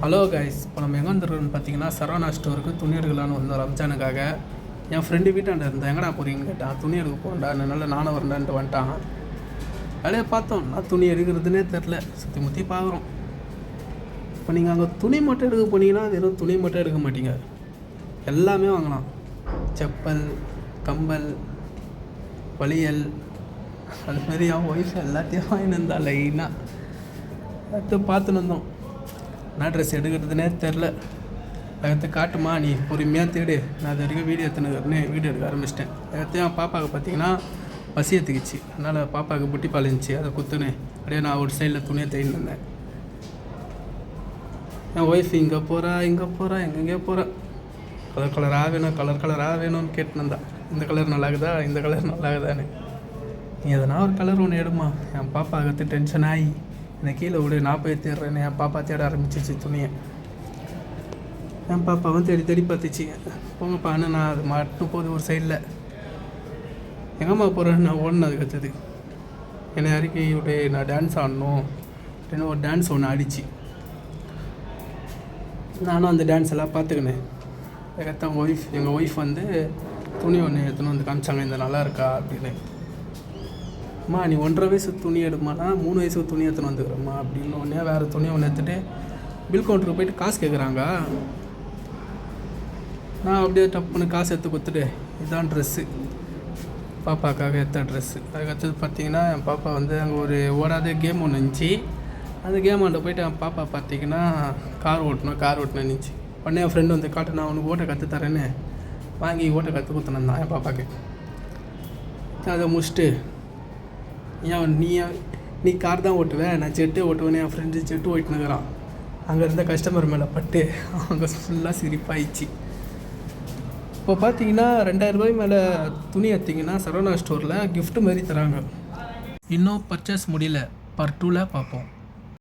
Hello guys, இப்போ நம்ம எங்கே வந்துருக்கோம்னு பார்த்தீங்கன்னா சரவணா ஸ்டோருக்கு துணி எடுக்கலான்னு வந்தோம் ரம்ஜானுக்காக. என் ஃப்ரெண்டு வீட்டாண்ட இருந்தேன், எங்கடா போகிறீங்கன்னு கேட்டான். துணி எடுக்க போகண்டா, நல்லா நானும் வரண்டான்ட்டு வந்துட்டான். அப்படியே பார்த்தோம், நான் துணி எடுக்கிறதுனே தெரில, சுற்றி முற்றி பார்க்குறோம். இப்போ நீங்கள் அங்கே துணி மட்டும் எடுக்க போனீங்கன்னா வெறும் துணி மட்டும் எடுக்க மாட்டீங்க, எல்லாமே வாங்கலாம். செப்பல், கம்பல், வளையல், அதுமாரி அவன் ஒய்ஃப் எல்லாத்தையும் வாங்கிட்டு இருந்தா லைனாக. அடுத்து பார்த்துன்னு வந்தோம். நான் ட்ரெஸ் எடுக்கிறதுனே தெரில. அடுத்து காட்டுமா, நீ பொறுமையாக தேடு, நான் அது வரைக்கும் வீடியோ வீடியோ எடுக்க ஆரம்பிச்சிட்டேன். அடுத்து பாப்பாவுக்கு பார்த்தீங்கன்னா பசி எடுத்துக்கிச்சு, அதனால் பாப்பாவுக்கு புட்டி பால் இருந்துச்சு, அதை குத்துனேன். அப்படியே நான் ஒரு சைடில் துணியை தேடின்னு இருந்தேன். என் ஒய்ஃப் இங்கே போகிறா எங்கெங்கேயோ போகிறா. கலர் கலராக வேணும்னு கேட்டுருந்தா. இந்த கலர் நல்லாகுதா, இந்த கலர் நல்லாகுதான்னு. நீ எதனா ஒரு கலர் ஒன்று எடுமா. என் பாப்பா கற்று டென்ஷன் ஆகி என்னை கீழே விடு, நான் போய் தேடுறேன்னு என் பாப்பா தேட ஆரம்பிச்சிச்சு துணியை. என் பாப்பாவும் தேடி பார்த்துச்சு. போங்கப்பான்னு நான் அது மட்டும் போகுது ஒரு சைடில். எங்கம்மா போகிறேன்னு நான் ஓடினது கற்றுது. என்னை அறிக்கை விட்டு நான் டான்ஸ் ஆடணும் அப்படின்னு ஒரு டான்ஸ் ஒன்று ஆடிச்சு. நானும் அந்த டான்ஸ் எல்லாம் பார்த்துக்கினேன். எங்கள் ஒய்ஃப் வந்து துணி ஒன்று எடுத்துன்னு வந்து காமிச்சாங்க, இந்த நல்லா இருக்கா அப்படின்னு. அம்மா நீ 1.5 வயசு துணி எடுமானா 3 வயசு துணி எடுத்துன்னு வந்துக்கிறம்மா அப்படின்னு. ஒன்றே வேறு துணியை ஒன்று எடுத்துகிட்டு பில் கவுண்டருக்கு போய்ட்டு காசு கேட்குறாங்க. நான் அப்படியே டப்புன்னு காசு எடுத்து கொடுத்துட்டு, இதுதான் ட்ரெஸ்ஸு, பாப்பாக்காக எடுத்த ட்ரெஸ்ஸு. அதுக்கடுத்தது பார்த்தீங்கன்னா என் பாப்பா வந்து அங்கே ஒரு ஓடாத கேம் ஒன்று இருந்துச்சு. அந்த கேம் ஆண்ட போய்ட்டு என் பாப்பா பார்த்தீங்கன்னா கார் ஓட்டணும் இருந்துச்சு. உடனே என் ஃப்ரெண்டு வந்து காட்டு, நான் உனக்கு ஓட்ட கற்றுத்தரேன்னு வாங்கி ஓட்ட கற்று கொடுத்துனேன் தான் என் பாப்பாவுக்கு. அதை முடிச்சுட்டு, ஏன் நீ கார் தான் ஓட்டுவேன், நான் ஜெட்டு ஓட்டுவேன்னு என் ஃப்ரெண்டு ஜெட்டு ஓட்டினுக்கிறான். அங்கே இருந்த கஸ்டமர் மேலே பட்டு அவங்க ஃபுல்லாக சிரிப்பாயிடுச்சு. இப்போ பார்த்தீங்கன்னா 2000 ரூபாய் மேலே துணி எடுத்திங்கன்னா சரவணா ஸ்டோரில் கிஃப்ட் மாதிரி தராங்க. இன்னும் பர்ச்சேஸ் முடியல, பார்ட் 2ல் பார்ப்போம்.